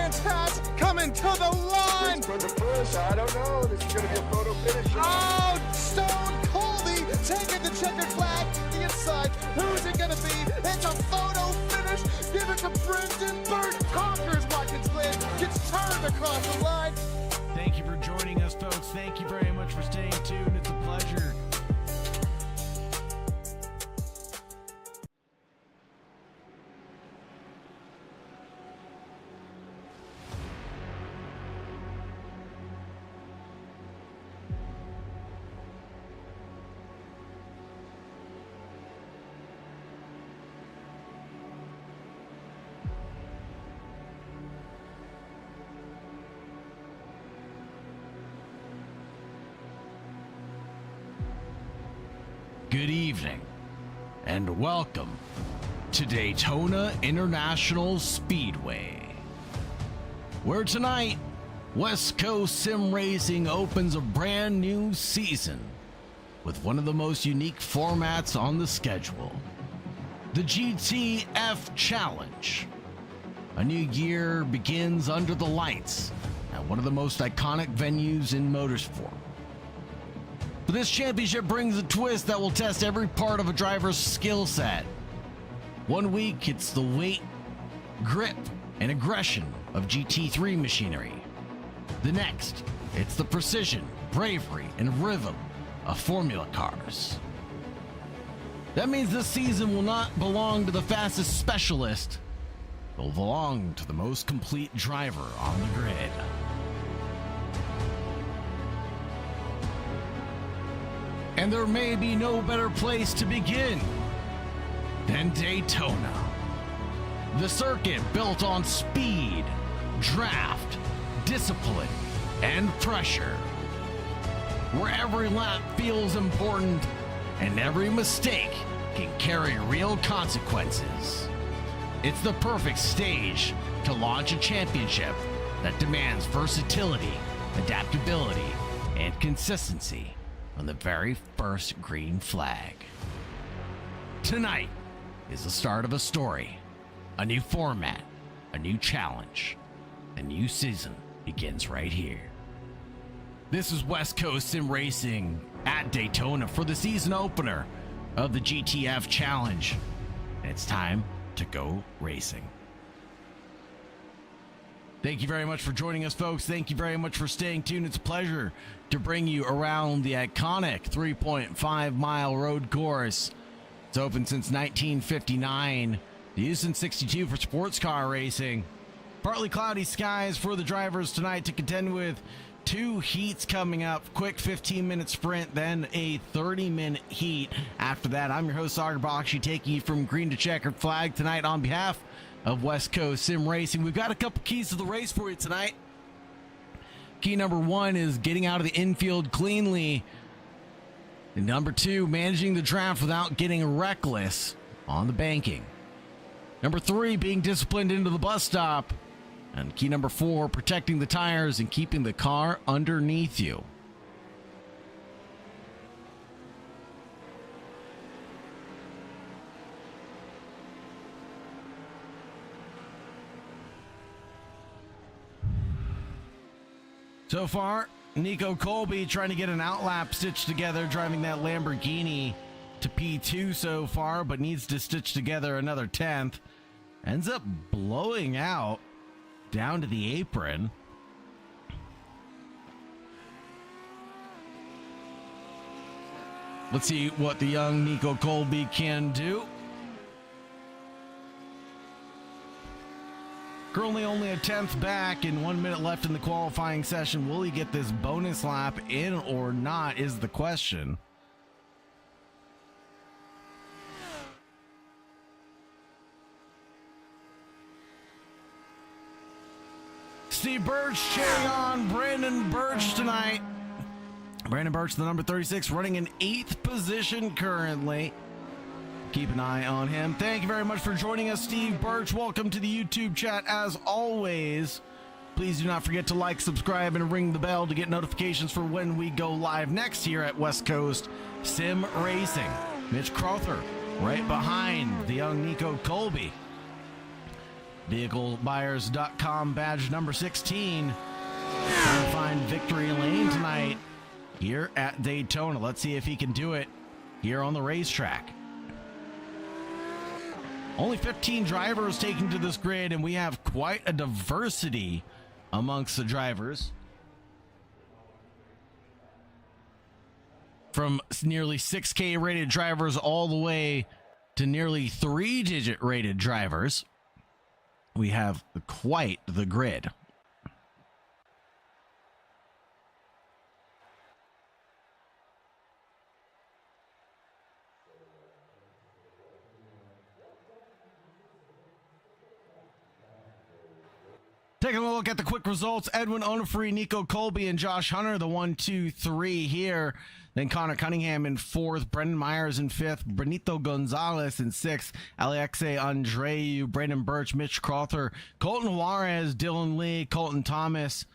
Lance has coming to the line. For the push, I don't know. This is going to be a photo finish. Oh, Stone Colby taking the checkered flag to the inside. Who's it going to be? It's a photo finish. Give it to Brendan Burt. Conquers Watkins Glen. Gets turned across the line. Thank you for joining us, folks. Thank you very much for staying tuned. It's a pleasure. Good evening, and welcome to Daytona International Speedway, where tonight, West Coast Sim Racing opens a brand new season with one of the most unique formats on the schedule, the GT-F Challenge. A new year begins under the lights at one of the most iconic venues in motorsport. But this championship brings a twist that will test every part of a driver's skill set. One week, it's the weight, grip, and aggression of GT3 machinery. The next, it's the precision, bravery, and rhythm of Formula cars. That means this season will not belong to the fastest specialist. It will belong to the most complete driver on the grid. And there may be no better place to begin than Daytona. The circuit built on speed, draft, discipline, and pressure. Where every lap feels important and every mistake can carry real consequences. It's the perfect stage to launch a championship that demands versatility, adaptability, and consistency on the very first green flag. Tonight is the start of a story, a new format, a new challenge. A new season begins right here. This is West Coast Sim Racing at Daytona for the season opener of the GT-F Challenge. And it's time to go racing. Thank you very much for joining us, folks. Thank you very much for staying tuned. It's a pleasure to bring you around the iconic 3.5-mile road course. It's open since 1959. The Houston 62 for sports car racing. Partly cloudy skies for the drivers tonight to contend with. Two heats coming up. Quick 15-minute sprint, then a 30-minute heat. After that, I'm your host, Auger Bakshi, taking you from green to checkered flag tonight on behalf of West Coast Sim Racing. We've got a couple keys to the race for you tonight. Key number one is getting out of the infield cleanly. And number two, managing the draft without getting reckless on the banking. Number three, being disciplined into the bus stop. And key number four, protecting the tires and keeping the car underneath you. So far, Nico Colby trying to get an outlap stitched together, driving that Lamborghini to P2 so far, but needs to stitch together another 10th. Ends up blowing out down to the apron. Let's see what the young Nico Colby can do. Currently only a 10th back and 1 minute left in the qualifying session. Will he get this bonus lap in or not is the question. Steve Birch cheering on Brandon Birch tonight. Brandon Birch, the number 36, running in 8th position currently. Keep an eye on him. Thank you very much for joining us, Steve Birch. Welcome to the YouTube chat as always. Please do not forget to like, subscribe, and ring the bell to get notifications for when we go live next here at West Coast Sim Racing. Mitch Crowther right behind the young Nico Colby. VehicleBuyers.com badge number 16. Trying to find victory lane tonight here at Daytona. Let's see if he can do it here on the racetrack. Only 15 drivers taking to this grid, and we have quite a diversity amongst the drivers. From nearly 6K rated drivers all the way to nearly 3-digit rated drivers. We have quite the grid. Taking a look at the quick results, Edwin Onofre, Nico Colby, and Josh Hunter, the 1, 2, 3 here. Then Connor Cunningham in 4th, Brendan Myers in 5th, Benito Gonzalez in 6th, Alexei Andreu, Brandon Birch, Mitch Crowther, Colton Juarez, Dylan Lee, Colin Thomas,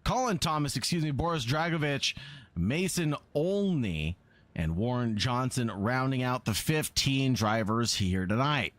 Boris Dragovich, Mason Olney, and Warren Johnson rounding out the 15 drivers here tonight.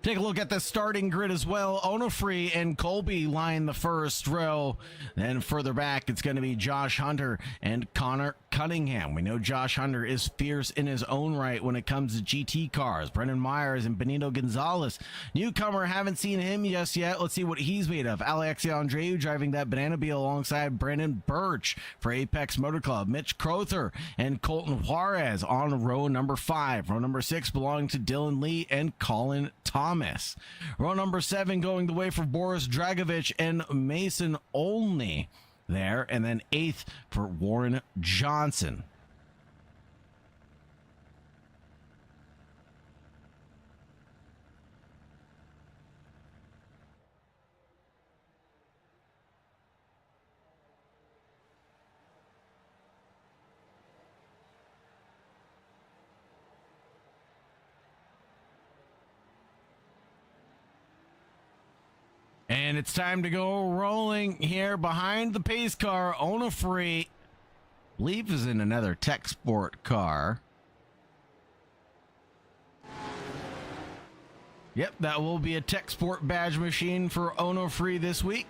Take a look at the starting grid as well. Onofre and Colby line the first row. Then further back, it's going to be Josh Hunter and Connor Cunningham. We know Josh Hunter is fierce in his own right when it comes to GT cars. Brendan Myers and Benito Gonzalez. Newcomer, haven't seen him just yet. Let's see what he's made of. Alexei Andreu driving that banana wheel alongside Brandon Birch for Apex Motor Club. Mitch Crowther and Colton Juarez on row number 5. Row number 6 belonging to Dylan Lee and Colin Thomas. Row number 7 going the way for Boris Dragovich and Mason Olney there. And then 8th for Warren Johnson. And it's time to go rolling here behind the pace car. Onofre, believe, is in another Tech Sport car. Yep, that will be a Tech Sport badge machine for Onofre this week.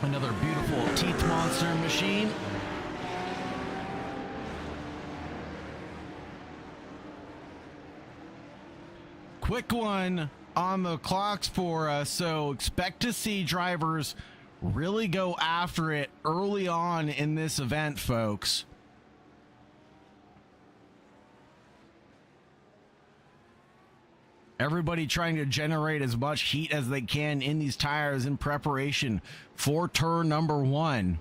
Another beautiful Teeth Monster machine. Quick one on the clocks for us, so expect to see drivers really go after it early on in this event, folks. Everybody trying to generate as much heat as they can in these tires in preparation for turn number 1.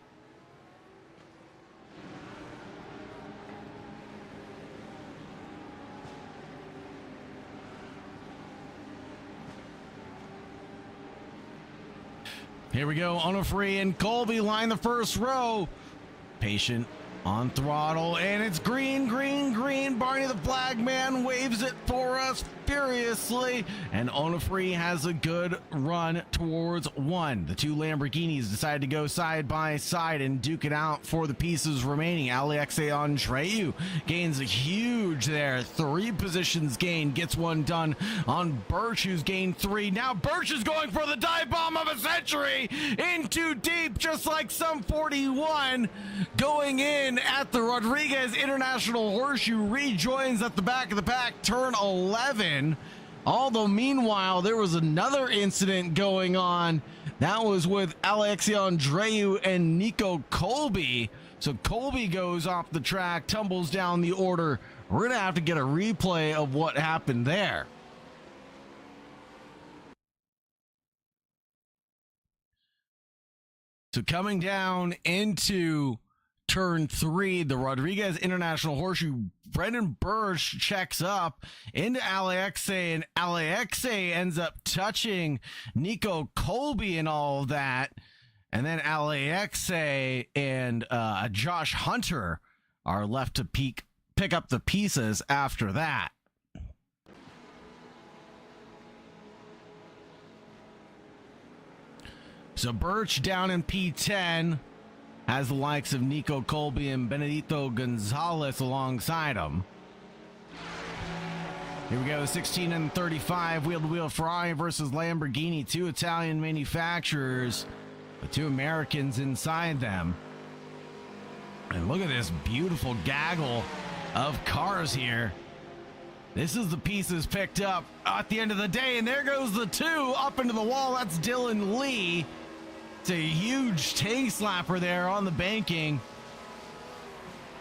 Here we go. Onofre and Colby line the first row. Patient on throttle, and it's green, green, green. Barney the flag man waves it for us furiously, and Onofre has a good run towards 1. The 2 Lamborghinis decide to go side by side and duke it out for the pieces remaining. Alexei Andreu gains a huge there. 3 positions gained, gets one done on Birch, who's gained 3. Now Birch is going for the dive bomb of a century into deep, just like some 41 going in at the Rodriguez International Horseshoe. Rejoins at the back of the pack, turn 11. Although meanwhile there was another incident going on. That was with Alexei Andreu and Nico Colby. So Colby goes off the track, tumbles down the order. We're gonna have to get a replay of what happened there. So coming down into turn 3, the Rodriguez International Horseshoe, Brendan Birch checks up into Alexei, and Alexei ends up touching Nico Colby and all of that. And then Alexei and Josh Hunter are left to pick up the pieces after that. So Birch down in P10. has the likes of Nico Colby and Benedito Gonzalez alongside him. Here we go, 16 and 35, wheel-to-wheel Ferrari versus Lamborghini, two Italian manufacturers, with two Americans inside them. And look at this beautiful gaggle of cars here. This is the pieces picked up at the end of the day, and there goes the two up into the wall. That's Dylan Lee. It's a huge tank slapper there on the banking.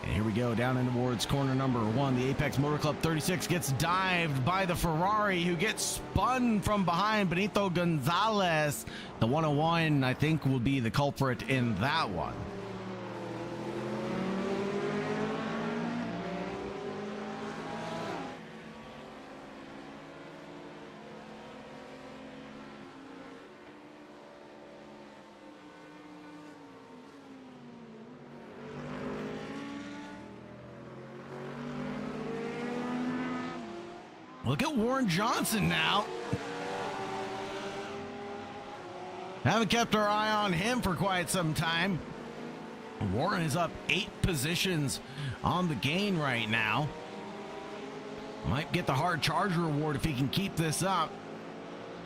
And here we go, down in towards corner number one. The Apex Motor Club 36 gets dived by the Ferrari, who gets spun from behind. Benito Gonzalez, the 101, I think, will be the culprit in that one. Look at Warren Johnson now. Haven't kept our eye on him for quite some time. Warren is up 8 positions on the gain right now. Might get the hard charger award if he can keep this up.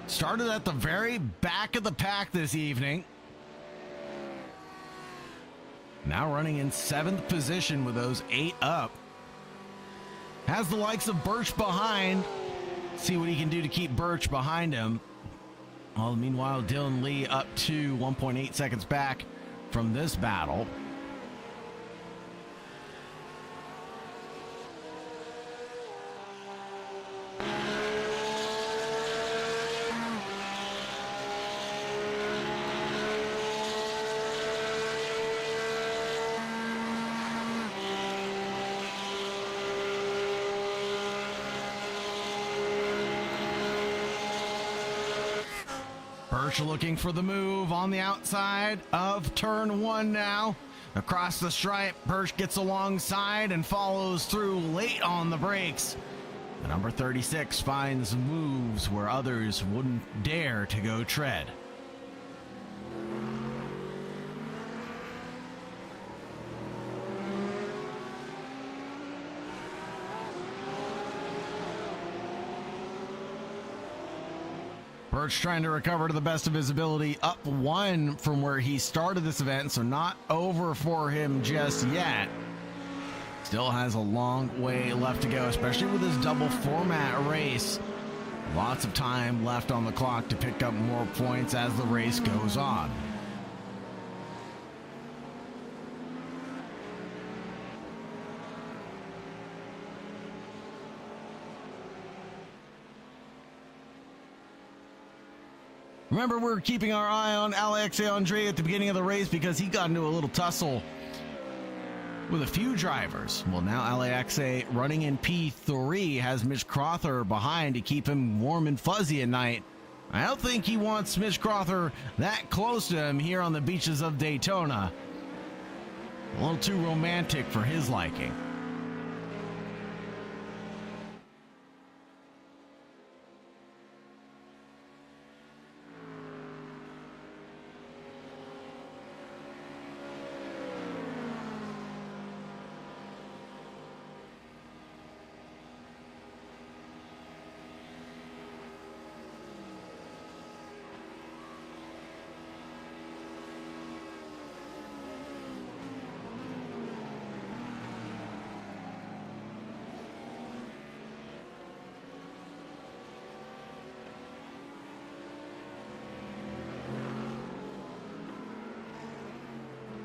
Started at the very back of the pack this evening. Now running in 7th position with those 8 up. Has the likes of Birch behind. See what he can do to keep Birch behind him. Well, meanwhile, Dylan Lee up to 1.8 seconds back from this battle. Birch looking for the move on the outside of turn 1 now. Across the stripe, Birch gets alongside and follows through late on the brakes. The number 36 finds moves where others wouldn't dare to go tread. Birch trying to recover to the best of his ability, up 1 from where he started this event, so not over for him just yet. Still has a long way left to go, especially with his double format race. Lots of time left on the clock to pick up more points as the race goes on. Remember, we're keeping our eye on Alex Andre at the beginning of the race because he got into a little tussle with a few drivers. Well, now Alexa running in P3 has Mitch Crother behind to keep him warm and fuzzy at night. I don't think he wants Mitch Crother that close to him here on the beaches of Daytona. A little too romantic for his liking.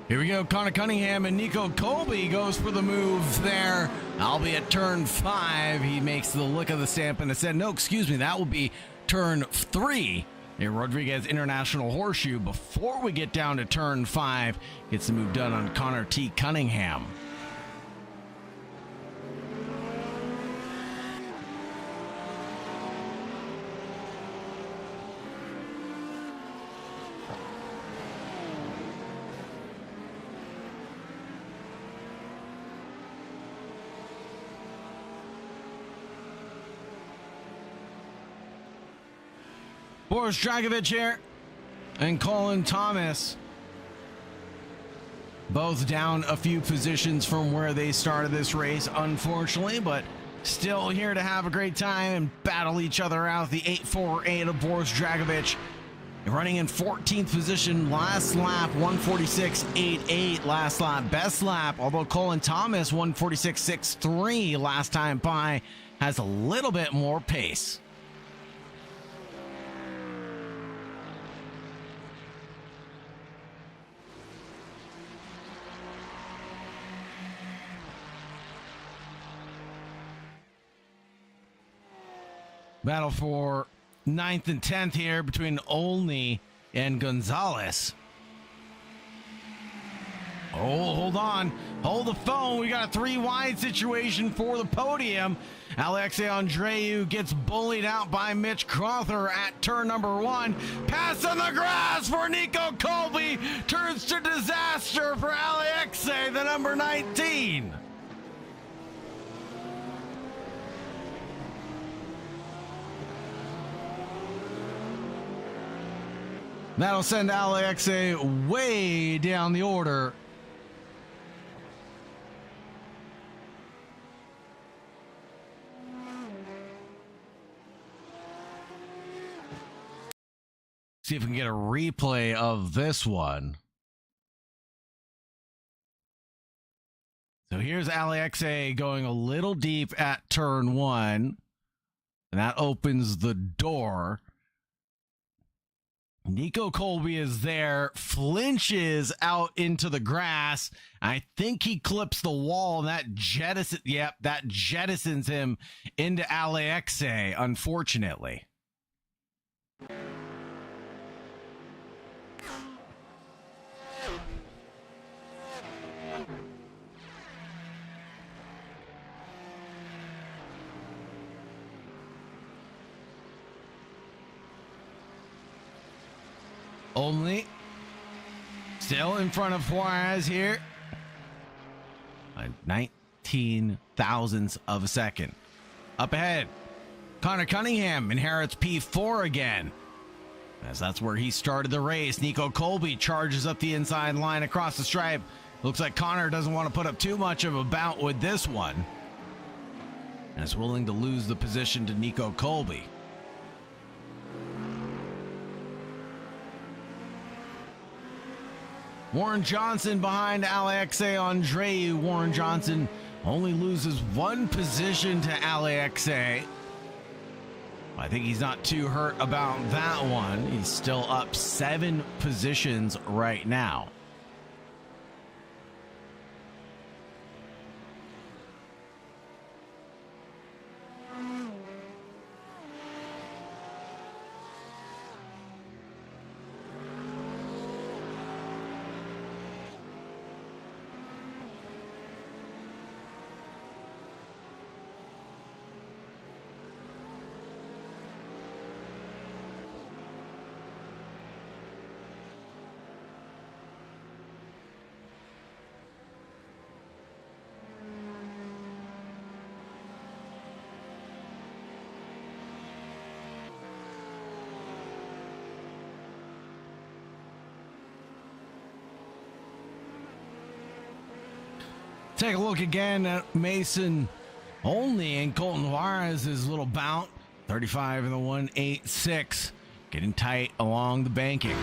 Here we go, Connor Cunningham and Nico Colby goes for the move there. I'll be at turn 5. He makes the look of the stamp and said, no, excuse me, that will be turn 3. Here, Rodriguez International Horseshoe before we get down to turn 5. Gets the move done on Connor T. Cunningham. Boris Dragovich here and Colin Thomas Both down a few positions from where they started this race, unfortunately, but still here to have a great time and battle each other out. The 848 of Boris Dragovic running in 14th position last lap, 146.88 last lap. Best lap, although Colin Thomas, 146.63 last time by, has a little bit more pace. Battle for 9th and 10th here between Olney and Gonzalez. Oh, hold on. Hold the phone. We got a 3-wide situation for the podium. Alexei Andreu gets bullied out by Mitch Crother at turn number 1. Pass on the grass for Nico Colby. Turns to disaster for Alexei, the number 19. That'll send Alexei way down the order. See if we can get a replay of this one. So here's Alexei going a little deep at turn 1. And that opens the door. Nico Colby is there, flinches out into the grass. I think he clips the wall, and that jettisons him into Alexei, unfortunately. Only still in front of Juarez here. A 19 thousandths of a second. Up ahead, Connor Cunningham inherits P4 again, as that's where he started the race. Nico Colby charges up the inside line across the stripe. Looks like Connor doesn't want to put up too much of a bout with this one, and is willing to lose the position to Nico Colby. Warren Johnson behind Alexei Andreu. Warren Johnson only loses 1 position to Alexei. I think he's not too hurt about that one. He's still up 7 positions right now. Take a look again at Mason Olney and Colton Juarez's little bout. 35 in the 186. Getting tight along the banking.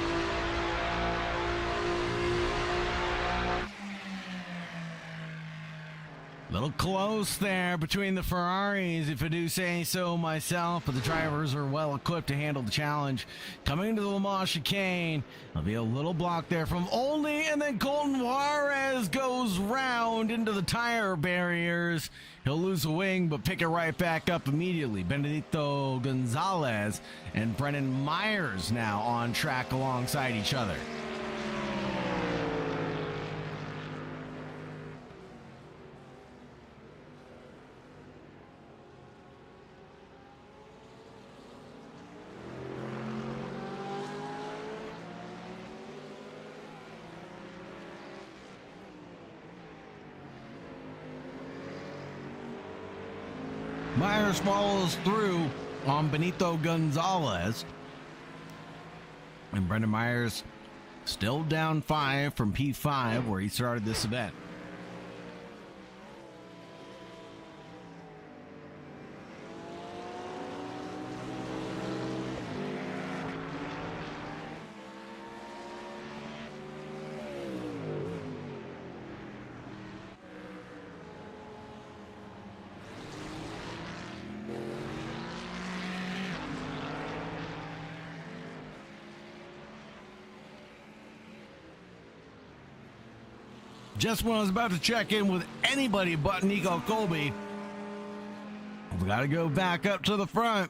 Little close there between the Ferraris, if I do say so myself, but the drivers are well equipped to handle the challenge. Coming into the Le Mans chicane, there'll be a little block there from Olney, and then Colton Juarez goes round into the tire barriers. He'll lose a wing, but pick it right back up immediately. Benedito Gonzalez and Brennan Myers now on track alongside each other. Myers follows through on Benito Gonzalez. And Brendan Myers Still down 5 from P5 where he started this event. Just when I was about to check in with anybody but Nico Colby, we've got to go back up to the front.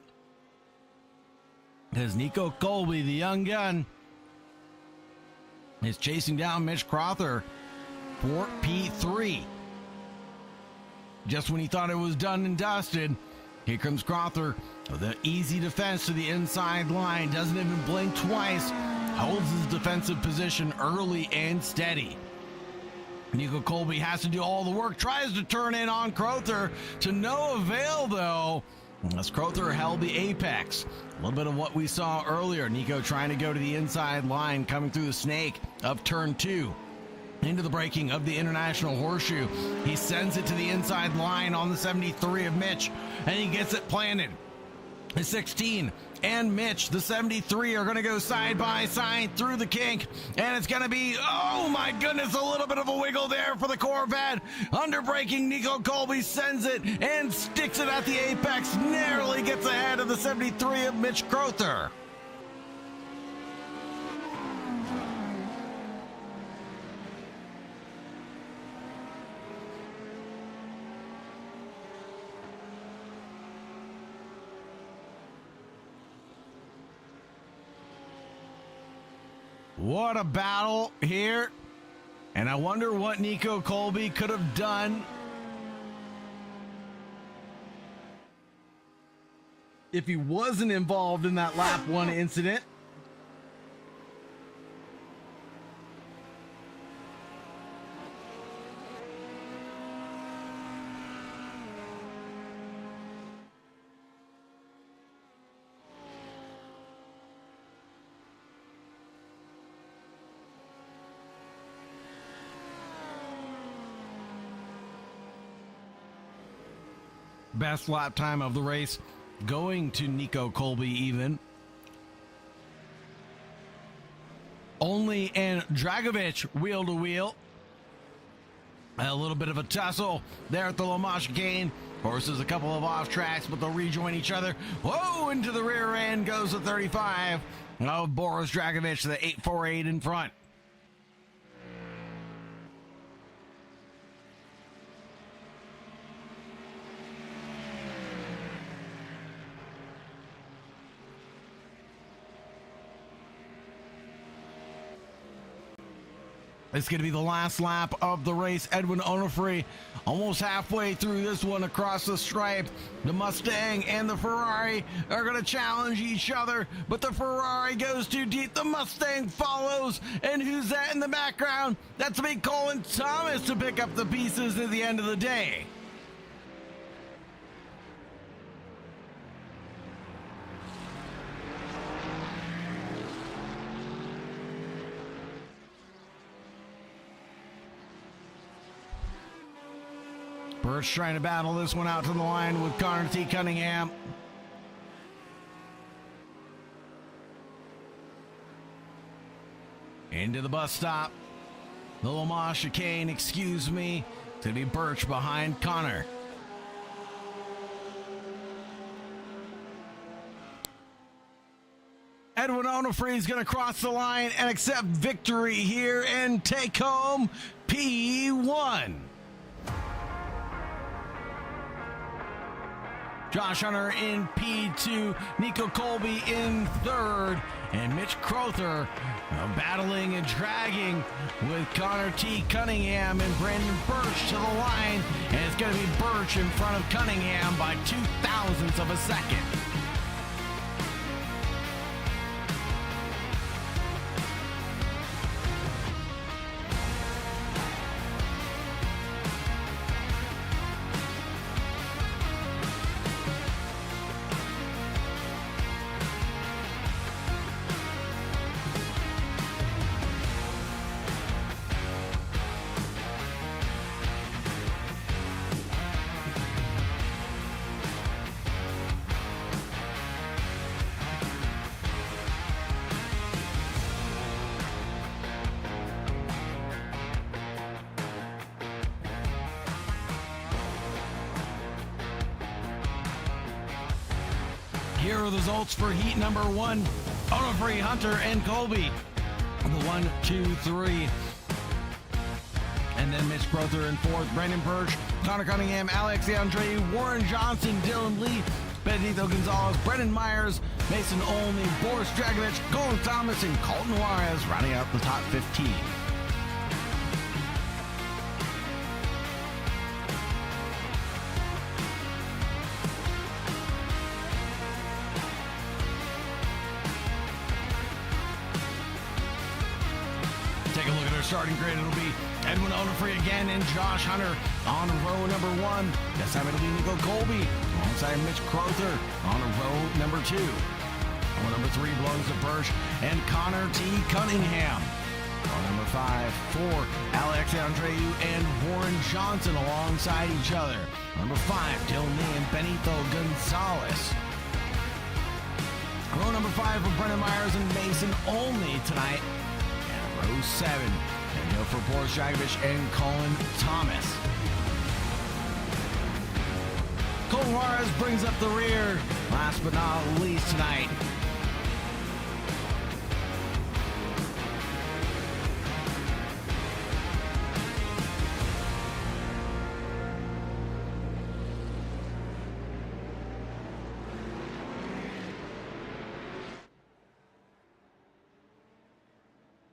Because Nico Colby, the young gun, is chasing down Mitch Crother for P3. Just when he thought it was done and dusted, here comes Crother with an easy defense to the inside line. Doesn't even blink twice. Holds his defensive position early and steady. Nico Colby has to do all the work, tries to turn in on Crother to no avail though, as Crother held the apex. A little bit of what we saw earlier. Nico trying to go to the inside line, coming through the snake of turn 2. Into the braking of the International Horseshoe. He sends it to the inside line on the 73 of Mitch, and he gets it planted. The 16 and Mitch, the 73, are going to go side by side through the kink, and it's going to be, oh my goodness, a little bit of a wiggle there for the Corvette. Under braking, Nico Colby sends it and sticks it at the apex, narrowly gets ahead of the 73 of Mitch Crother. What a battle here. And I wonder what Nico Colby could have done if he wasn't involved in that lap 1 incident. Best lap time of the race going to Nico Colby even. Only and Dragovic wheel to wheel. A little bit of a tussle there at the La Manche chicane. Horses a couple of off tracks, but they'll rejoin each other. Whoa, into the rear end goes the 35 of Boris Dragovic, the 848 in front. It's going to be the last lap of the race. Edwin Onofre almost halfway through this one across the stripe. The Mustang and the Ferrari are going to challenge each other, but the Ferrari goes too deep. The Mustang follows, and who's that in the background? That's big Colin Thomas to pick up the pieces at the end of the day. Birch trying to battle this one out to the line with Connor T. Cunningham. Into the bus stop. The La Manche chicane, excuse me. It's going to be Birch behind Connor. Edwin Onofre is going to cross the line and accept victory here and take home P1. Josh Hunter in P2, Nico Colby in third, and Mitch Crother battling and dragging with Connor T. Cunningham and Brandon Birch to the line, and it's going to be Birch in front of Cunningham by 0.02 of a second. Here are the results for heat number 1. Onofre, Hunter, and Colby. The 1, 2, 3. And then Mitch Crother in 4th. Brendan Birch, Connor Cunningham, Alex Andreu, Warren Johnson, Dylan Lee, Benedito Gonzalez, Brendan Myers, Mason Olney, Boris Dragovich, Colin Thomas, and Colton Juarez rounding out the top 15. Take a look at our starting grid. It'll be Edwin Onofre again and Josh Hunter on row number 1. This time it'll be Nico Colby alongside Mitch Crother on row number 2. Row number 3 belongs to Birch and Connor T. Cunningham. Row number 5 for Alex Andreu and Warren Johnson alongside each other. Number 5, Dylan Lee and Benito Gonzalez. Row number 5 for Brendan Myers and Mason Olney tonight. Row 7, and go for Boris Dragovich and Colin Thomas. Colton Juarez brings up the rear, last but not least tonight.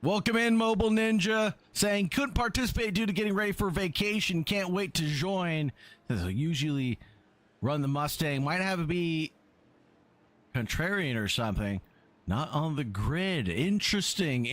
Welcome in, Mobile Ninja, saying couldn't participate due to getting ready for vacation. Can't wait to join. Says I usually run the Mustang. Might have to be contrarian or something. Not on the grid. Interesting.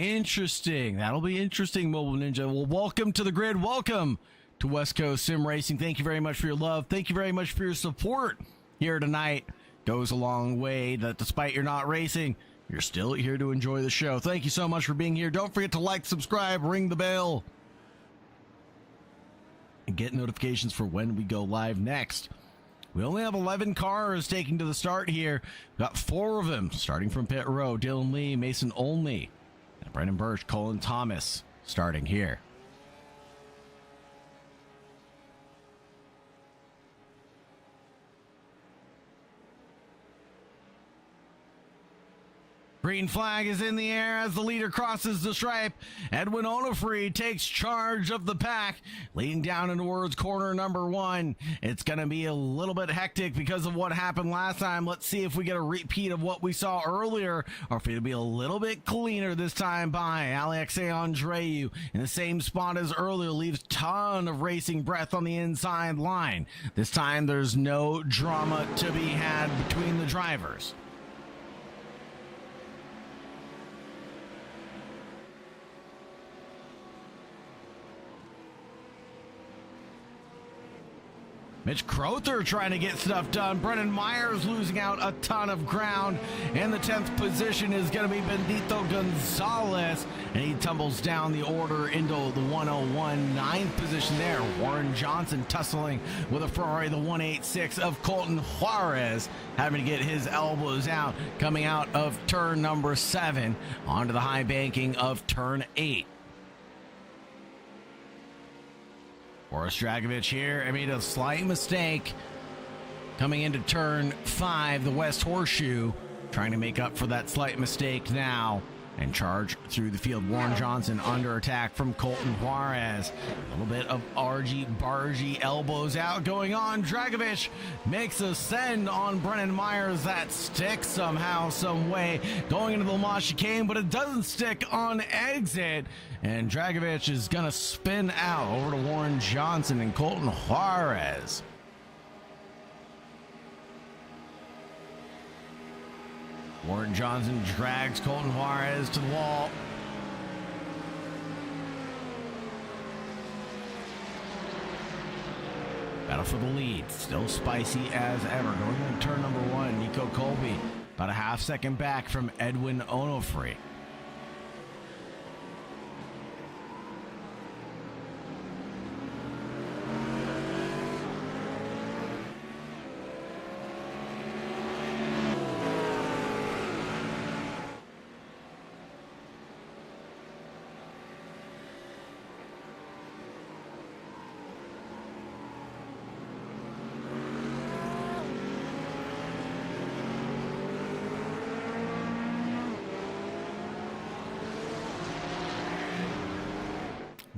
That'll be interesting, Mobile Ninja. Well, welcome to the grid. Welcome to West Coast Sim Racing. Thank you very much for your love. Thank you very much for your support here tonight. Goes a long way that despite you're not racing, you're still here to enjoy the show. Thank you so much for being here. Don't forget to like, subscribe, ring the bell, and get notifications for when we go live next. We only have 11 cars taking to the start here. We've got 4 of them starting from pit row. Dylan Lee, Mason Olney, and Brendan Birch, Colin Thomas starting here. Green flag is in the air as the leader crosses the stripe. Edwin Onofre takes charge of the pack, leading down in towards corner number 1. It's going to be a little bit hectic because of what happened last time. Let's see if we get a repeat of what we saw earlier, or if it'll be a little bit cleaner this time by Alex Andreu in the same spot as earlier. Leaves ton of racing breath on the inside line. This time there's no drama to be had between the drivers. Mitch Crother trying to get stuff done. Brendan Myers losing out a ton of ground. In the 10th position is going to be Benedito Gonzalez. And he tumbles down the order into the 101. 9th position there. Warren Johnson tussling with a Ferrari, the 186 of Colton Juarez, having to get his elbows out, coming out of turn number 7 onto the high banking of turn 8. Boris Dragovich here. I made a slight mistake coming into turn 5, the West Horseshoe, trying to make up for that slight mistake now and charge through the field. Warren Johnson under attack from Colton Juarez. A little bit of argy-bargy elbows out going on. Dragovich makes a send on Brendan Myers. That sticks somehow, some way, going into the Lamont chicane, but it doesn't stick on exit. And Dragovich is going to spin out over to Warren Johnson and Colton Juarez. Warren Johnson drags Colton Juarez to the wall. Battle for the lead. Still spicy as ever. Going into turn number 1, Nico Colby about a half second back from Edwin Onofre.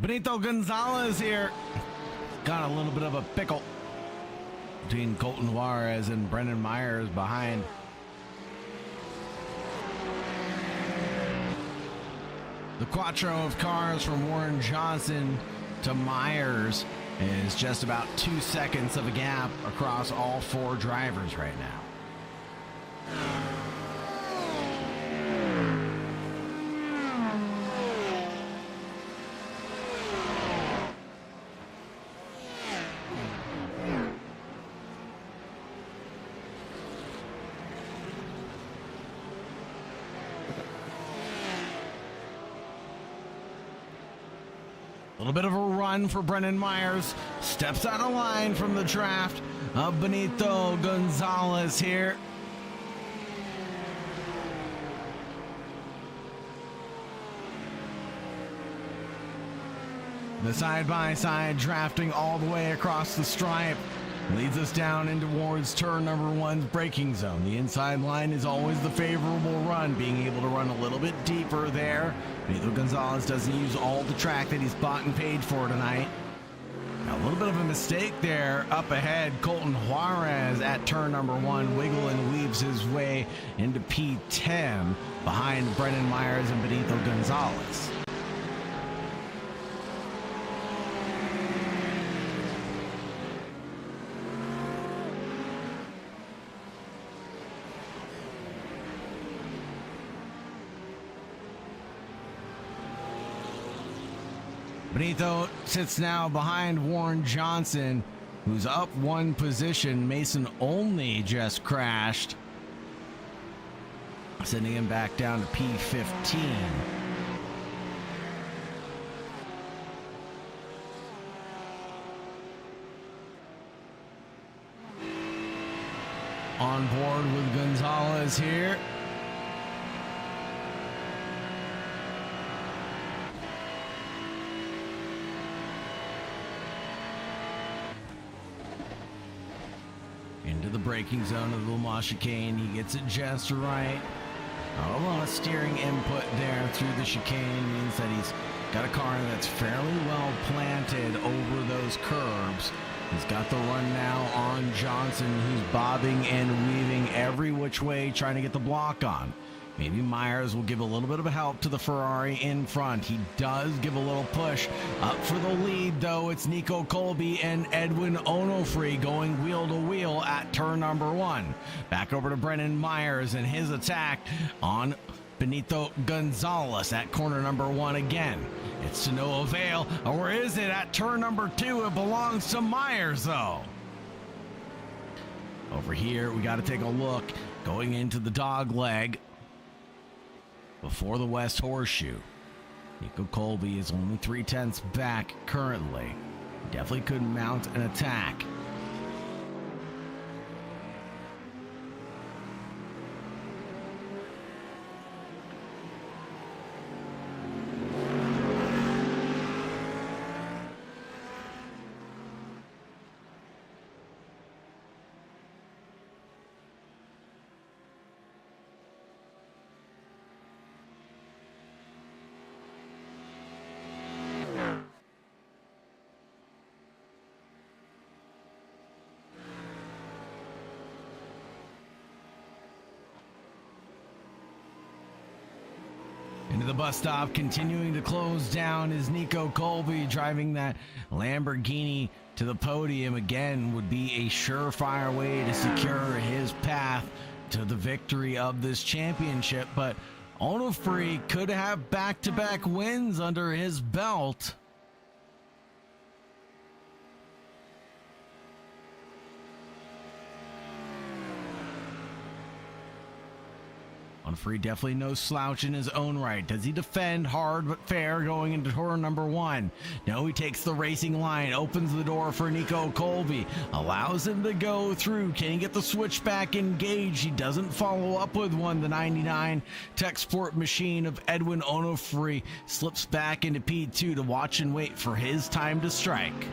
Benito Gonzalez here. Got a little bit of a pickle between Colton Juarez and Brendan Myers behind. The quattro of cars from Warren Johnson to Myers is just about 2 seconds of a gap across all four drivers right now. A little bit of a run for Brendan Myers. Steps out of line from the draft of Benito Gonzalez here. The side-by-side drafting all the way across the stripe leads us down in towards turn number one's braking zone. The inside line is always the favorable run, being able to run a little bit deeper there. Benito Gonzalez doesn't use all the track that he's bought and paid for tonight. Now, a little bit of a mistake there up ahead. Colton Juarez at turn number one, wiggle and weaves his way into P10 behind Brendan Myers and Benito Gonzalez. Benito sits now behind Warren Johnson, who's up one position. Mason only just crashed, sending him back down to P15. On board with Gonzalez here. Into the braking zone of the Le Mans chicane. He gets it just right. A lot of steering input there through the chicane means that he's got a car that's fairly well planted over those curbs. He's got the run now on Johnson, who's bobbing and weaving every which way, trying to get the block on. Maybe Myers will give a little bit of help to the Ferrari in front. He does give a little push. Up for the lead, though, it's Nico Colby and Edwin Onofre going wheel to wheel at turn number one. Back over to Brendan Myers and his attack on Benito Gonzalez at corner number one again. It's to no avail, or is it at turn number two? It belongs to Myers, though. Over here, we got to take a look. Going into the dog leg before the West Horseshoe. Nico Colby is only 3/10 back currently. Definitely could mount an attack. Into the bus stop, continuing to close down, is Nico Colby, driving that Lamborghini to the podium again. Would be a surefire way to secure his path to the victory of this championship. But Onofre could have back-to-back wins under his belt. Onofre definitely no slouch in his own right. Does he defend hard but fair going into turn number one? No, he takes the racing line, opens the door for Nico Colby, allows him to go through. Can he get the switchback engaged? He doesn't follow up with one. The 99 Tech Sport machine of Edwin Onofre slips back into P2 to watch and wait for his time to strike.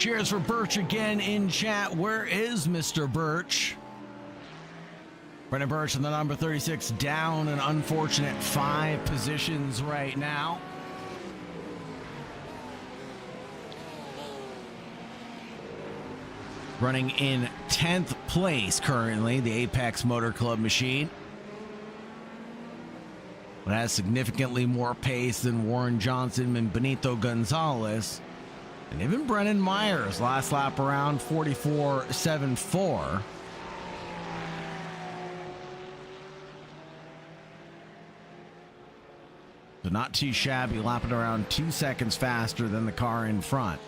Cheers for Birch again in chat. Where is Mr. Birch? Brendan Birch in the number 36, down an unfortunate 5 positions right now. Running in 10th place currently, the Apex Motor Club machine. But has significantly more pace than Warren Johnson and Benito Gonzalez. And even Brennan Myers, last lap around 44.74. So not too shabby, lapping around 2 seconds faster than the car in front.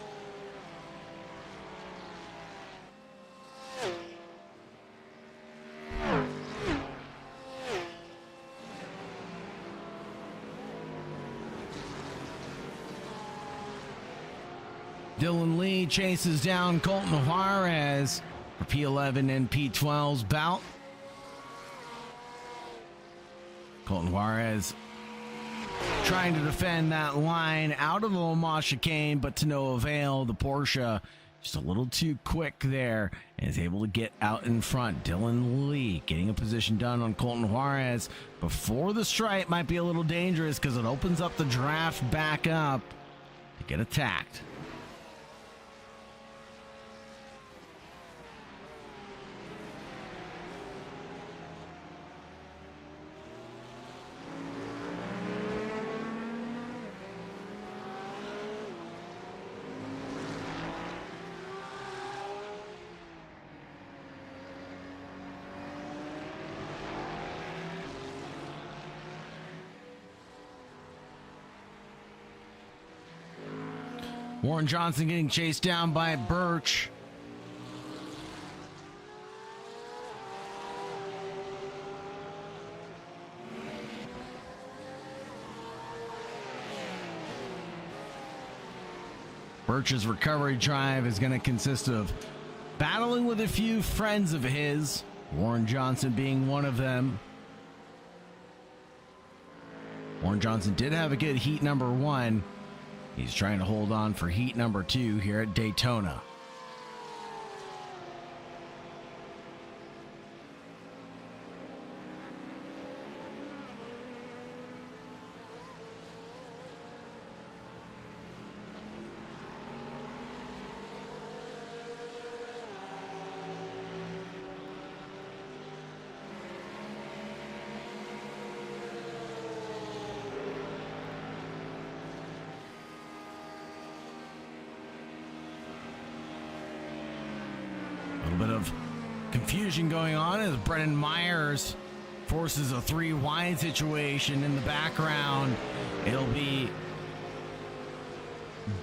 Dylan Lee chases down Colton Juarez for P11 and P12's bout. Colton Juarez trying to defend that line out of the Le Mans chicane, but to no avail. The Porsche just a little too quick there and is able to get out in front. Dylan Lee getting a position done on Colton Juarez before the stripe might be a little dangerous because it opens up the draft back up to get attacked. Warren Johnson getting chased down by Birch. Birch's recovery drive is going to consist of battling with a few friends of his, Warren Johnson being one of them. Warren Johnson did have a good heat number 1. He's trying to hold on for heat number 2 here at Daytona. Bit of confusion going on as Brennan Myers forces a 3 wide situation in the background. It'll be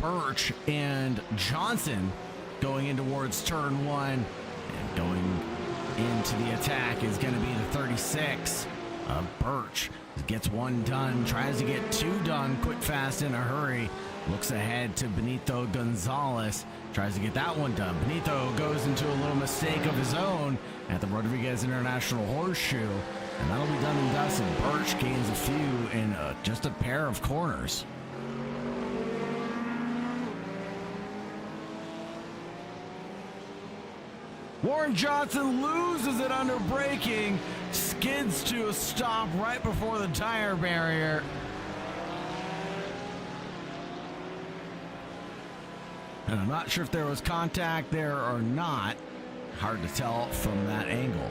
Birch and Johnson going in towards turn 1, and going into the attack is going to be the 36 of Birch. Gets 1 done, tries to get 2 done quick, fast, in a hurry. Looks ahead to Benito Gonzalez. Tries to get that one done. Benito goes into a little mistake of his own at the Rodriguez International Horseshoe. And that'll be done and dusted. Birch gains a few in just a pair of corners. Warren Johnson loses it under braking. Skids to a stop right before the tire barrier. And I'm not sure if there was contact there or not. Hard to tell from that angle.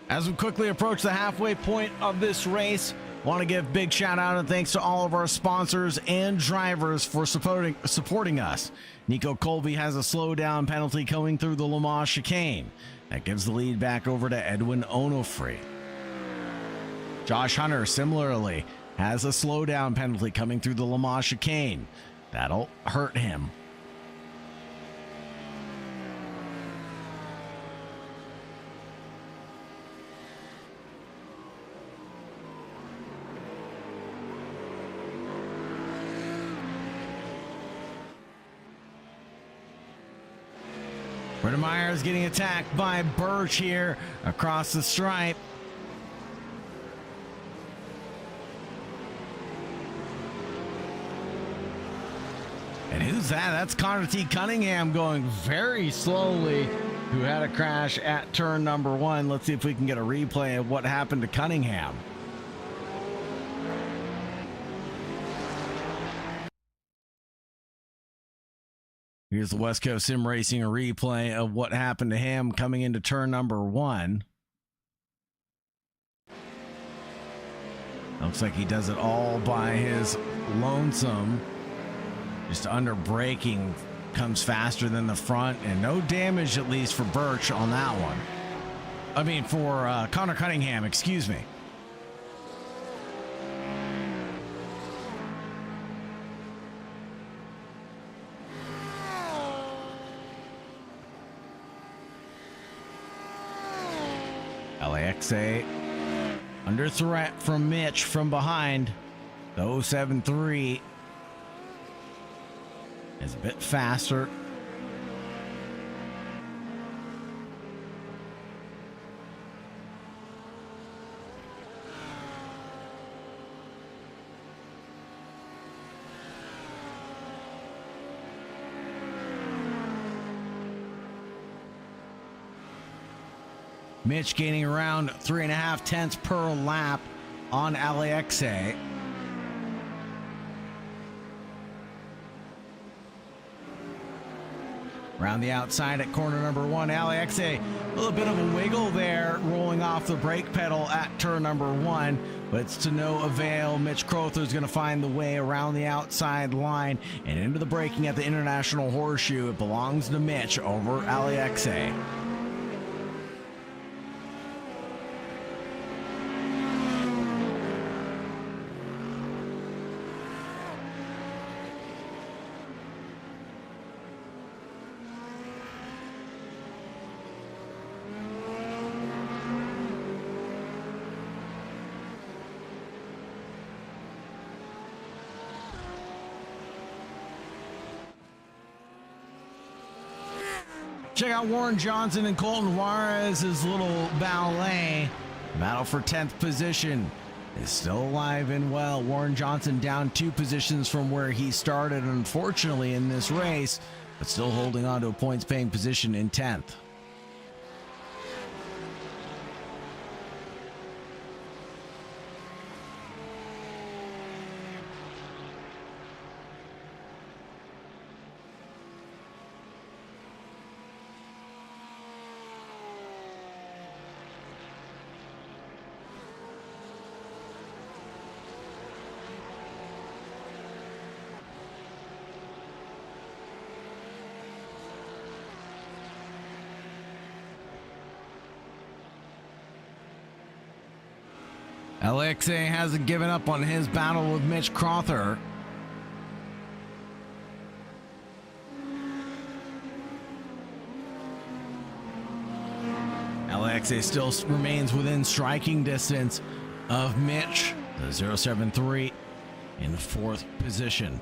As we quickly approach the halfway point of this race, want to give big shout out and thanks to all of our sponsors and drivers for supporting us. Nico Colby has a slowdown penalty coming through the Le Mans chicane. That gives the lead back over to Edwin Onofre. Josh Hunter similarly has a slowdown penalty coming through the Le Mans chicane. That'll hurt him. Brendan Myers getting attacked by Birch here across the stripe. And who's that? That's Connor T. Cunningham going very slowly, who had a crash at turn number 1. Let's see if we can get a replay of what happened to Cunningham. Here's the West Coast Sim Racing, a replay of what happened to him coming into turn number 1. Looks like he does it all by his lonesome. Just under braking, comes faster than the front, and no damage, at least for Birch on that one. I mean, for Connor Cunningham, excuse me. LAXA under threat from Mitch from behind. The 073 is a bit faster. Mitch gaining around 3.5 tenths per lap on LAXA. Around the outside at corner number 1, LAXA, a little bit of a wiggle there, rolling off the brake pedal at turn number 1, but it's to no avail. Mitch Crowther is going to find the way around the outside line and into the braking at the International Horseshoe. It belongs to Mitch over LAXA. Check out Warren Johnson and Colton Juarez's little ballet. Battle for 10th position is still alive and well. Warren Johnson down 2 positions from where he started, unfortunately, in this race, but still holding on to a points-paying position in 10th. LAXA hasn't given up on his battle with Mitch Crowther. LAXA still remains within striking distance of Mitch, the 073, in 4th position.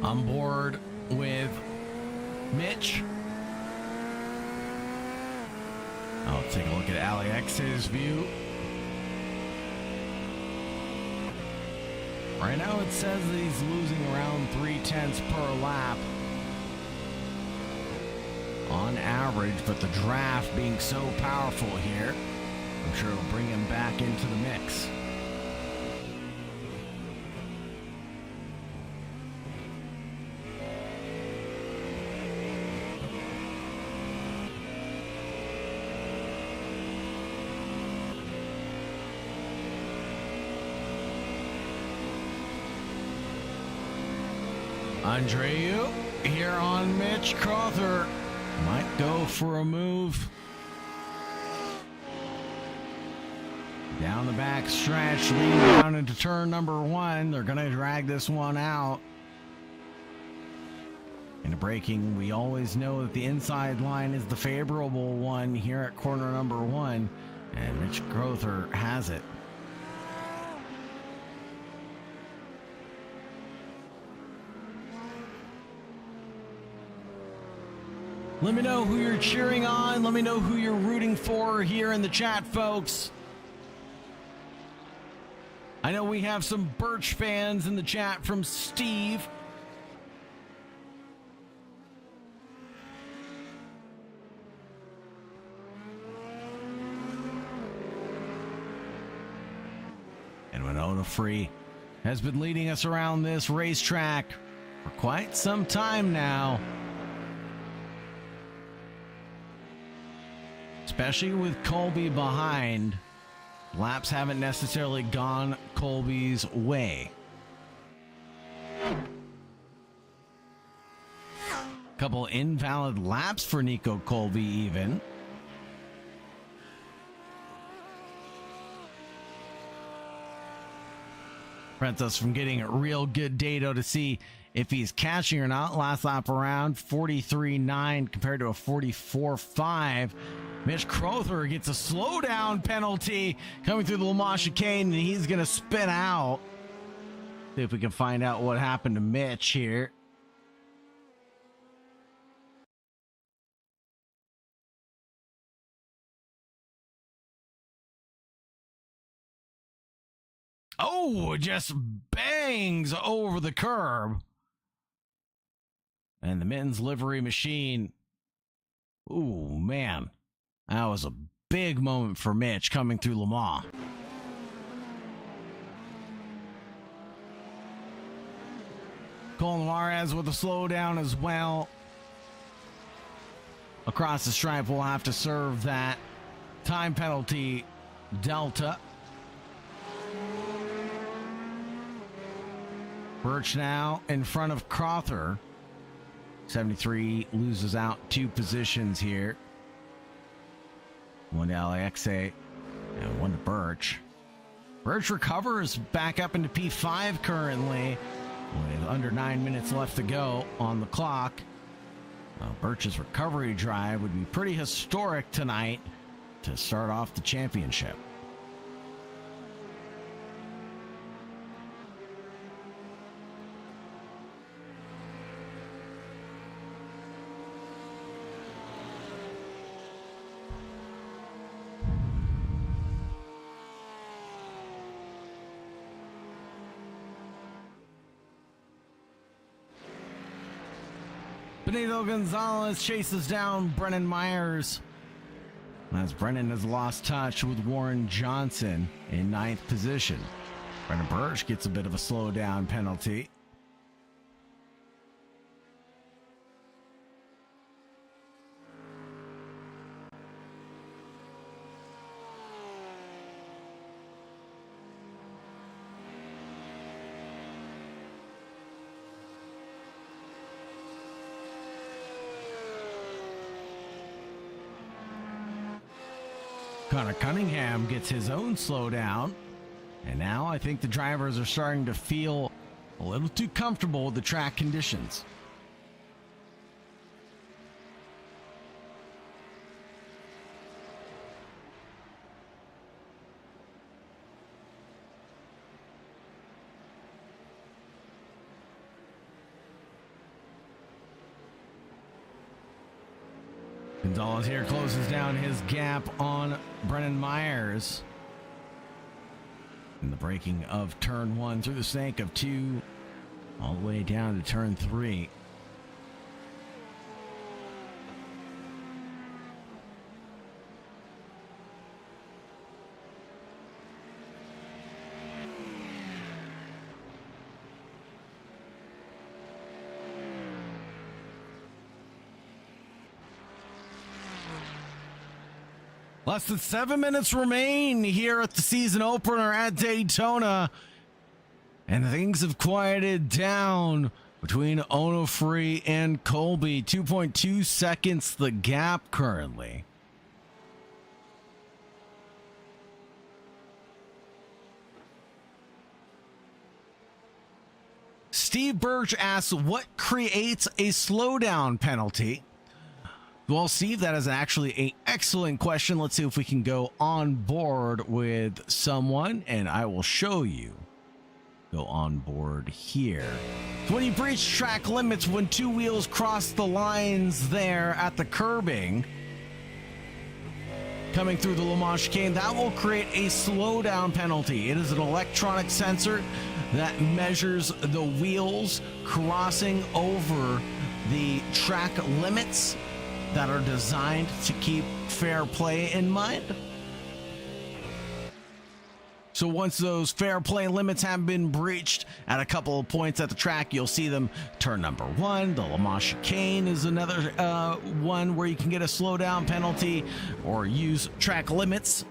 On board with Mitch. I'll take a look at LAX's view. Right now it says that he's losing around 3 tenths per lap on average, but the draft being so powerful here, I'm sure it'll bring him back into the mix. Andreu here on Mitch Crowther. Might go for a move. Down the back stretch, leading down into turn number 1. They're going to drag this one out. In braking, we always know that the inside line is the favorable one here at corner number 1, and Mitch Crowther has it. Let me know who you're cheering on. Let me know who you're rooting for here in the chat, folks. I know we have some Birch fans in the chat from Steve. And Winona Free has been leading us around this racetrack for quite some time now. Especially with Colby behind, laps haven't necessarily gone Colby's way. Couple invalid laps for Nico Colby even. Prevents us from getting real good data to see if he's catching or not. Last lap around, 43.9 compared to a 44.5. Mitch Crowther gets a slowdown penalty coming through the Le Mans chicane, and he's going to spin out. See if we can find out what happened to Mitch here. Oh, just bangs over the curb. And the men's livery machine. Ooh, man. That was a big moment for Mitch coming through Le Mans. Colin Juarez with a slowdown as well. Across the stripe, we'll have to serve that time penalty delta. Birch now in front of Crowther. 73 loses out 2 positions here. 1 to Alexe and 1 to Birch. Birch recovers back up into P5 currently with under 9 minutes left to go on the clock. Birch's recovery drive would be pretty historic tonight to start off the championship. Benito Gonzalez chases down Brennan Myers as Brennan has lost touch with Warren Johnson in 9th position. Brennan Birch gets a bit of a slowdown penalty. Connor Cunningham gets his own slowdown, and now I think the drivers are starting to feel a little too comfortable with the track conditions. Gonzalez here closes down his gap on Brennan Myers. In the braking of turn 1 through the snake of 2, all the way down to turn 3. Less than 7 minutes remain here at the season opener at Daytona, and things have quieted down between Onofre and Colby. 2.2 seconds the gap currently. Steve Birch asks, what creates a slowdown penalty? Well, Steve, that is actually an excellent question. Let's see if we can go on board with someone, and I will show you. Go on board here. So when you breach track limits, when two wheels cross the lines there at the curbing, coming through the Le Mans chicane, that will create a slowdown penalty. It is an electronic sensor that measures the wheels crossing over the track limits that are designed to keep fair play in mind. So once those fair play limits have been breached at a couple of points at the track, you'll see them turn number 1. The Le Mans chicane is another one where you can get a slowdown penalty or use track limits.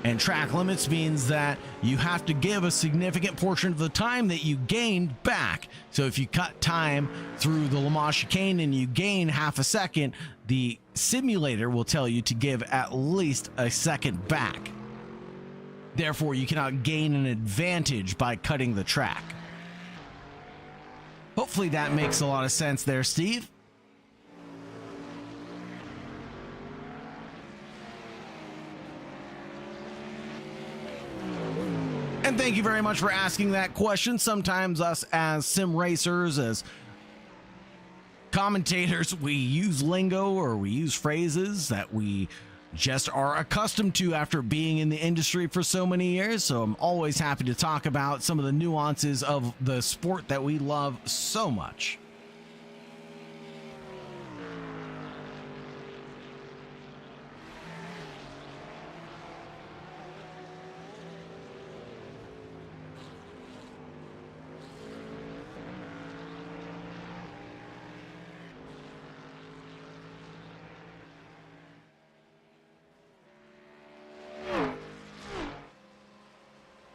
And track limits means that you have to give a significant portion of the time that you gained back. So if you cut time through the Le Mans chicane and you gain half a second, the simulator will tell you to give at least a second back. Therefore, you cannot gain an advantage by cutting the track. Hopefully that makes a lot of sense there, Steve. And thank you very much for asking that question. Sometimes us as sim racers, as commentators, we use lingo or we use phrases that we just are accustomed to after being in the industry for so many years. So I'm always happy to talk about some of the nuances of the sport that we love so much.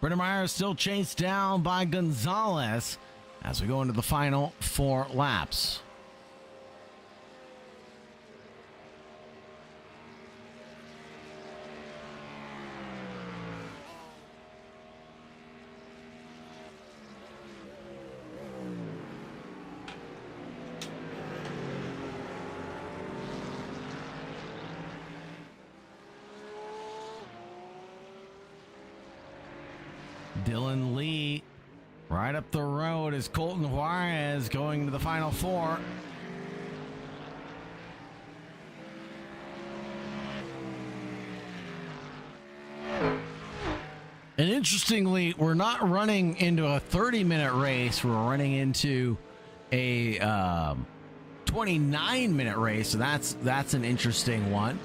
Brendan Meyer is still chased down by Gonzalez as we go into the final 4 laps. Dylan Lee right up the road as Colton Juarez going to the final 4. And interestingly, we're not running into a 30-minute race. We're running into a 29-minute race. So that's an interesting one.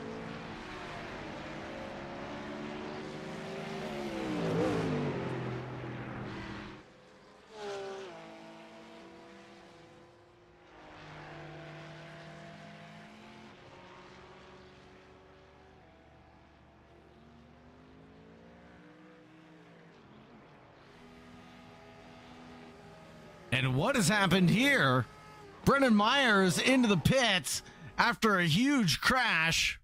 And what has happened here? Brendan Myers into the pits after a huge crash.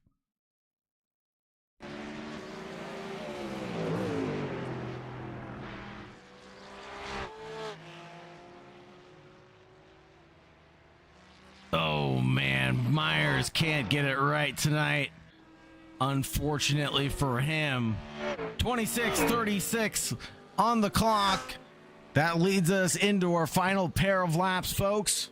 Oh man, Myers can't get it right tonight. Unfortunately for him. 26:36 on the clock. That leads us into our final pair of laps, folks.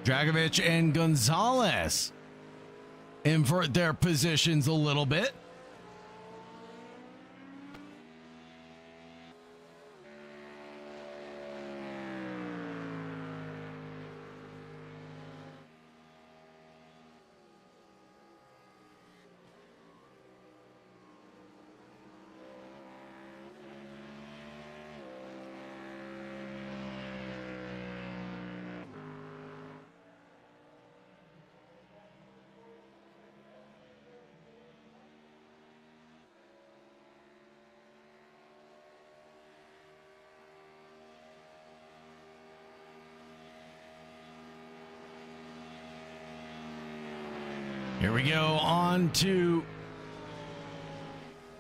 Dragovich and Gonzalez invert their positions a little bit. Here we go on to.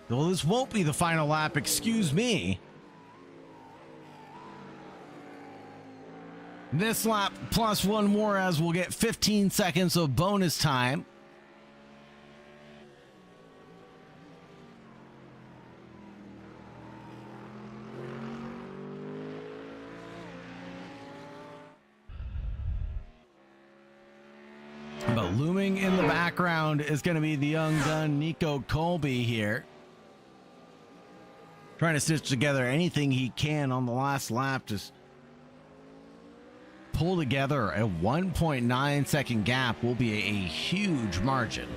Well, this won't be the final lap, excuse me. This lap plus one more, as we'll get 15 seconds of bonus time. But looming in the background is going to be the young gun Nico Colby here, trying to stitch together anything he can on the last lap to pull together a 1.9 second gap. Will be a huge margin.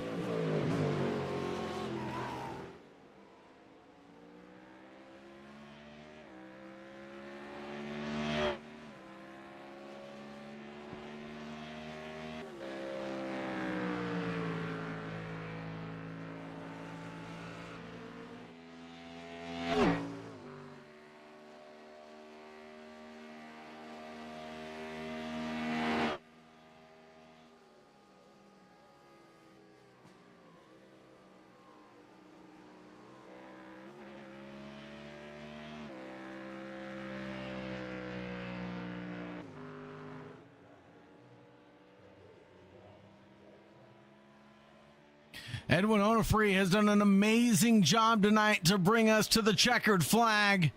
Edwin Onofre has done an amazing job tonight to bring us to the checkered flag.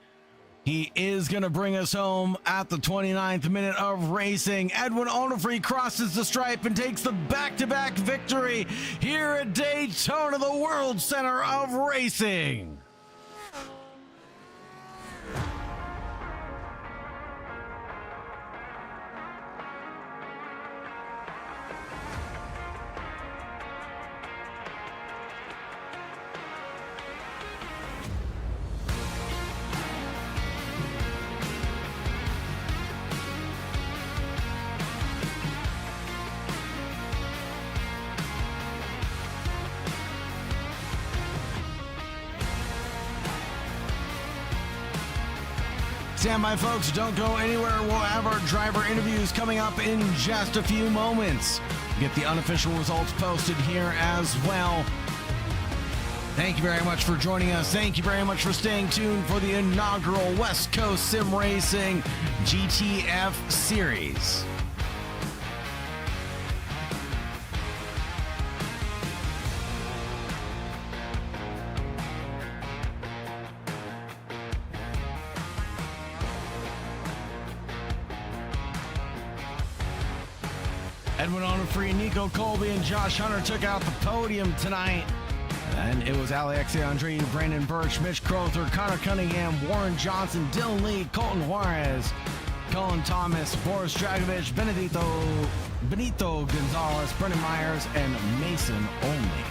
He is going to bring us home at the 29th minute of racing. Edwin Onofre crosses the stripe and takes the back-to-back victory here at Daytona, the World Center of Racing. Stand by, folks. Don't go anywhere. We'll have our driver interviews coming up in just a few moments. Get the unofficial results posted here as well. Thank you very much for joining us. Thank you very much for staying tuned for the inaugural West Coast Sim Racing GTF Series. Edwin Onofre, Nico Colby, and Josh Hunter took out the podium tonight. And it was Alexei Andretti, Brandon Birch, Mitch Crowther, Connor Cunningham, Warren Johnson, Dylan Lee, Colton Juarez, Colin Thomas, Boris Dragovich, Benito Gonzalez, Brendan Myers, and Mason Olney.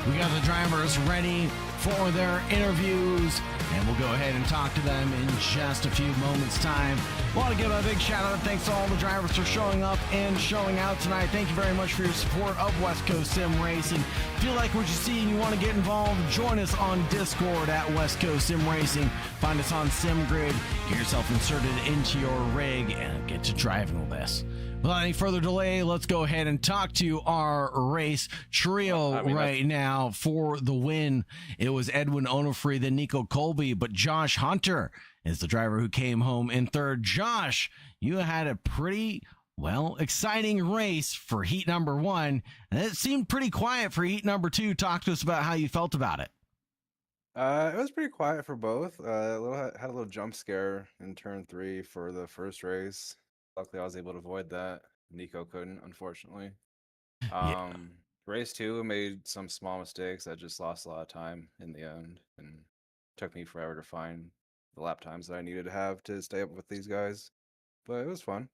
We got the drivers ready for their interviews, and we'll go ahead and talk to them in just a few moments' time. Want to give a big shout out and thanks to all the drivers for showing up and showing out tonight. Thank you very much for your support of West Coast Sim Racing. If you like what you see and you want to get involved, join us on Discord at West Coast Sim Racing. Find us on SimGrid. Get yourself inserted into your rig and get to driving with us. Without any further delay, let's go ahead and talk to our race trio right now. For the win, it was Edwin Onofre, then Nico Colby, but Josh Hunter is the driver who came home in third. Josh, you had a pretty, exciting race for heat number one, and it seemed pretty quiet for heat number two. Talk to us about how you felt about it. It was pretty quiet for both. Had a little jump scare in turn 3 for the first race. Luckily, I was able to avoid that. Nico couldn't, unfortunately. Yeah. Race 2 made some small mistakes that just lost a lot of time in the end, and took me forever to find the lap times that I needed to have to stay up with these guys. But it was fun.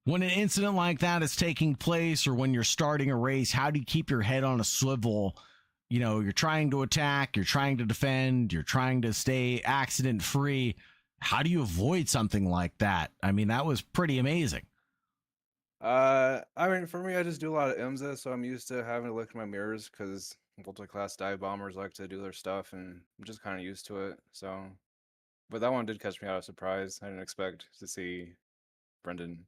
When an incident like that is taking place, or when you're starting a race, how do you keep your head on a swivel? You know, you're trying to attack, you're trying to defend, you're trying to stay accident free. How do you avoid something like that? I mean, that was pretty amazing. I mean, for me, I just do a lot of IMSA, so I'm used to having to look in my mirrors because multi-class dive bombers like to do their stuff, and I'm just kind of used to it. So, but that one did catch me out of surprise. I didn't expect to see Brendan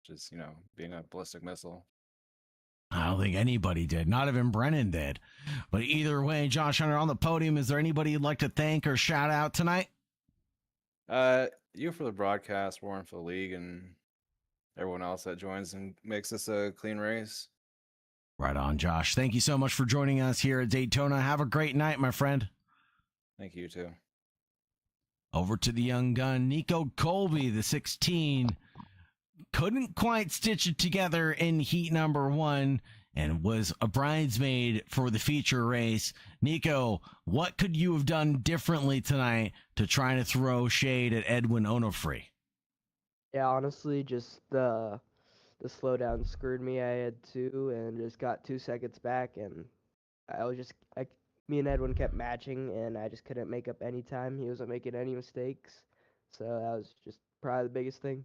just, being a ballistic missile. I don't think anybody did. Not even Brennan did. But either way, Josh Hunter on the podium, is there anybody you'd like to thank or shout out tonight? You for the broadcast, Warren for the league, and everyone else that joins and makes this a clean race. Right on, Josh. Thank you so much for joining us here at Daytona. Have a great night, my friend. Thank you, too. Over to the young gun, Nico Colby, the 16. Couldn't quite stitch it together in heat number 1 and was a bridesmaid for the feature race. Nico, what could you have done differently tonight to try to throw shade at Edwin Onofre? Yeah, honestly, just the slowdown screwed me. I had 2 and just got 2 seconds back, and me and Edwin kept matching, and I just couldn't make up any time. He wasn't making any mistakes, so that was just probably the biggest thing.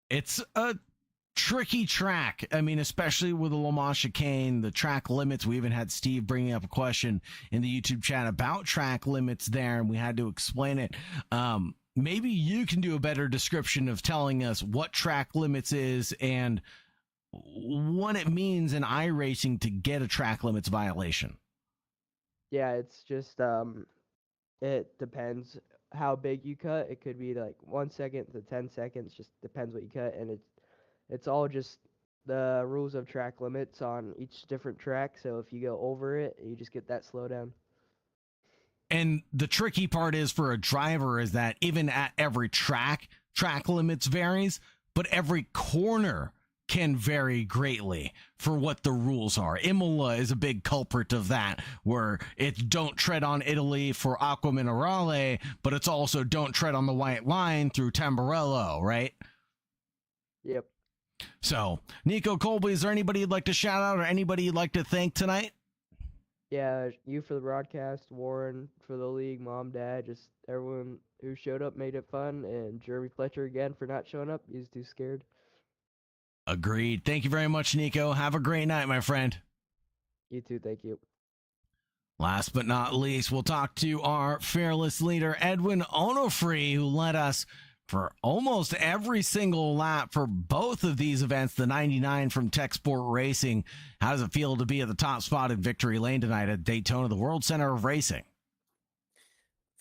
It's a tricky track. I mean, especially with the Le Mans chicane, the track limits. We even had Steve bringing up a question in the YouTube chat about track limits there, and we had to explain it. Maybe you can do a better description of telling us what track limits is and what it means in iRacing to get a track limits violation. Yeah, it's just it depends how big you cut. It could be like 1 second to 10 seconds, just depends what you cut, and it's all just the rules of track limits on each different track. So if you go over it, you just get that slowdown. And the tricky part is for a driver is that even at every track limits varies, but every corner can vary greatly for what the rules are. Imola is a big culprit of that, where it's don't tread on Italy for Acqua Minerale, but it's also don't tread on the white line through Tamburello, right? Yep. So, Nico Colby, is there anybody you'd like to shout out or anybody you'd like to thank tonight? Yeah, you for the broadcast, Warren for the league, Mom, Dad, just everyone who showed up made it fun, and Jeremy Fletcher again for not showing up. He's too scared. Agreed. Thank you very much, Nico. Have a great night, my friend. You too, thank you. Last but not least, we'll talk to our fearless leader, Edwin Onofre, who led us for almost every single lap for both of these events, the 99 from Tech Sport Racing. How does it feel to be at the top spot in victory lane tonight at Daytona, the World Center of Racing?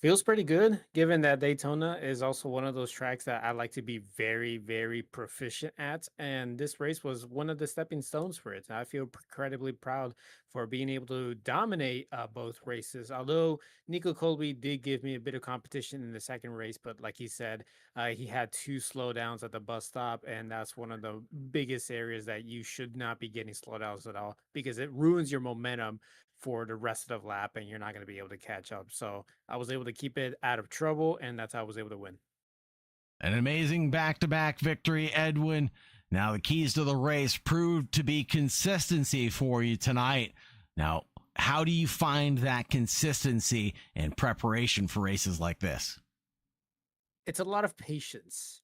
Feels pretty good, given that Daytona is also one of those tracks that I like to be very, very proficient at. And this race was one of the stepping stones for it. I feel incredibly proud for being able to dominate both races. Although Nico Colby did give me a bit of competition in the second race, but like he said, he had 2 slowdowns at the bus stop. And that's one of the biggest areas that you should not be getting slowdowns at all, because it ruins your momentum for the rest of the lap and you're not going to be able to catch up. So I was able to keep it out of trouble, and that's how I was able to win. An amazing back-to-back victory, Edwin. Now the keys to the race proved to be consistency for you tonight. Now, how do you find that consistency in preparation for races like this? It's a lot of patience.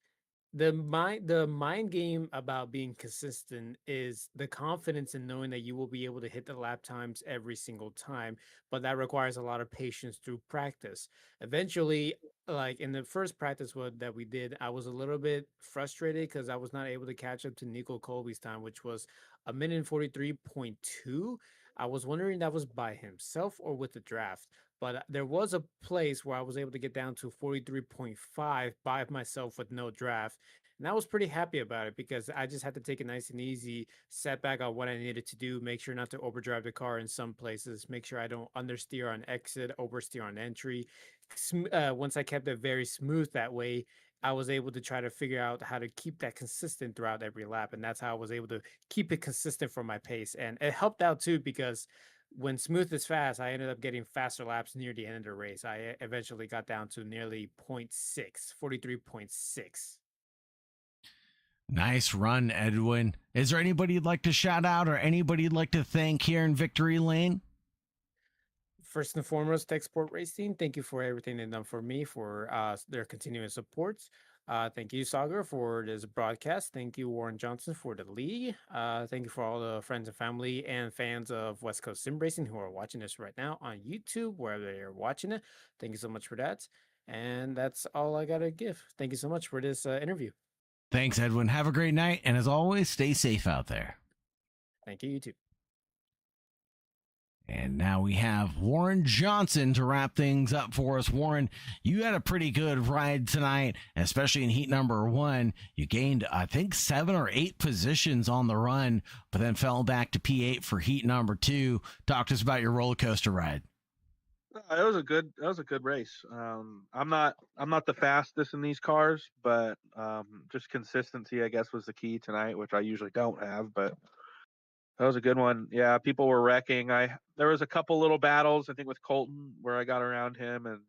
The mind game about being consistent is the confidence in knowing that you will be able to hit the lap times every single time, but that requires a lot of patience through practice. Eventually, like in the first practice that we did, I was a little bit frustrated because I was not able to catch up to Nico Colby's time, which was 1:43.2. I was wondering that was by himself or with the draft. But there was a place where I was able to get down to 43.5 by myself with no draft. And I was pretty happy about it because I just had to take it nice and easy, set back on what I needed to do, make sure not to overdrive the car in some places, make sure I don't understeer on exit, oversteer on entry. Once I kept it very smooth that way, I was able to try to figure out how to keep that consistent throughout every lap. And that's how I was able to keep it consistent for my pace. And it helped out too, because when smooth is fast, I ended up getting faster laps near the end of the race. I eventually got down to nearly 43.6. Nice run, Edwin. Is there anybody you'd like to shout out or anybody you'd like to thank here in Victory Lane? First and foremost, Tech Sport Racing, thank you for everything they've done for me, for their continuous support. Thank you, Sagar, for this broadcast. Thank you, Warren Johnson, for the league. Thank you for all the friends and family and fans of West Coast Sim Racing who are watching this right now on YouTube, wherever they're watching it. Thank you so much for that. And that's all I got to give. Thank you so much for this interview. Thanks, Edwin. Have a great night. And as always, stay safe out there. Thank you, YouTube. And now we have Warren Johnson to wrap things up for us. Warren, you had a pretty good ride tonight, especially in heat number 1. You gained, I think, 7 or 8 positions on the run, but then fell back to P8 for heat number 2. Talk to us about your roller coaster ride. That was a good race. I'm not the fastest in these cars, but just consistency, I guess, was the key tonight, which I usually don't have, but that was a good one. Yeah, people were wrecking. There was a couple little battles, I think, with Colton where I got around him, and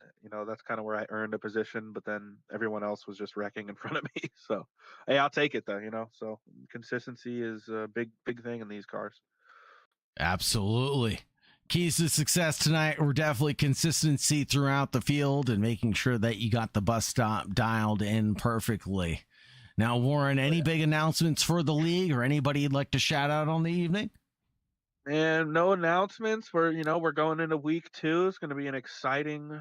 that's kind of where I earned a position. But then everyone else was just wrecking in front of me. So, hey, I'll take it though. So consistency is a big thing in these cars. Absolutely. Keys to success tonight were definitely consistency throughout the field and making sure that you got the bus stop dialed in perfectly. Now, Warren, any big announcements for the league or anybody you'd like to shout out on the evening? And no announcements. We're going into week 2. It's going to be an exciting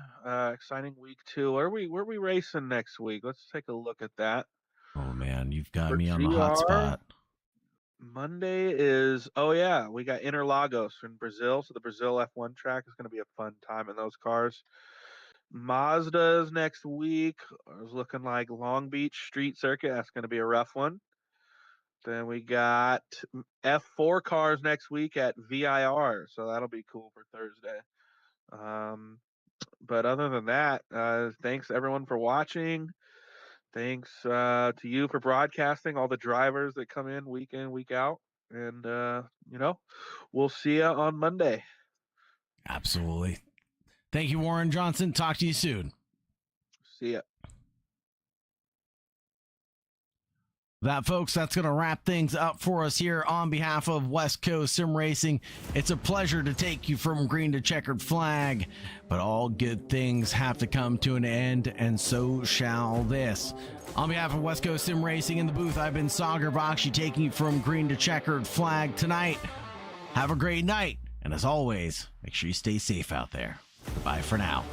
week 2. Where are we racing next week? Let's take a look at that. Oh man, you've got me on the hot spot. Monday is, we got Interlagos in Brazil. So the Brazil F1 track is going to be a fun time in those cars. Mazda's next week. I was looking like Long Beach Street Circuit. That's going to be a rough one. Then we got F4 cars next week at VIR. So that'll be cool for Thursday. But other than that, thanks everyone for watching. Thanks to you for broadcasting, all the drivers that come in, week out. And, we'll see you on Monday. Absolutely. Thank you, Warren Johnson. Talk to you soon. See ya. That, folks, that's going to wrap things up for us here on behalf of West Coast Sim Racing. It's a pleasure to take you from green to checkered flag, but all good things have to come to an end, and so shall this. On behalf of West Coast Sim Racing in the booth, I've been Sagar Bakshi, taking you from green to checkered flag tonight. Have a great night, and as always, make sure you stay safe out there. Bye for now.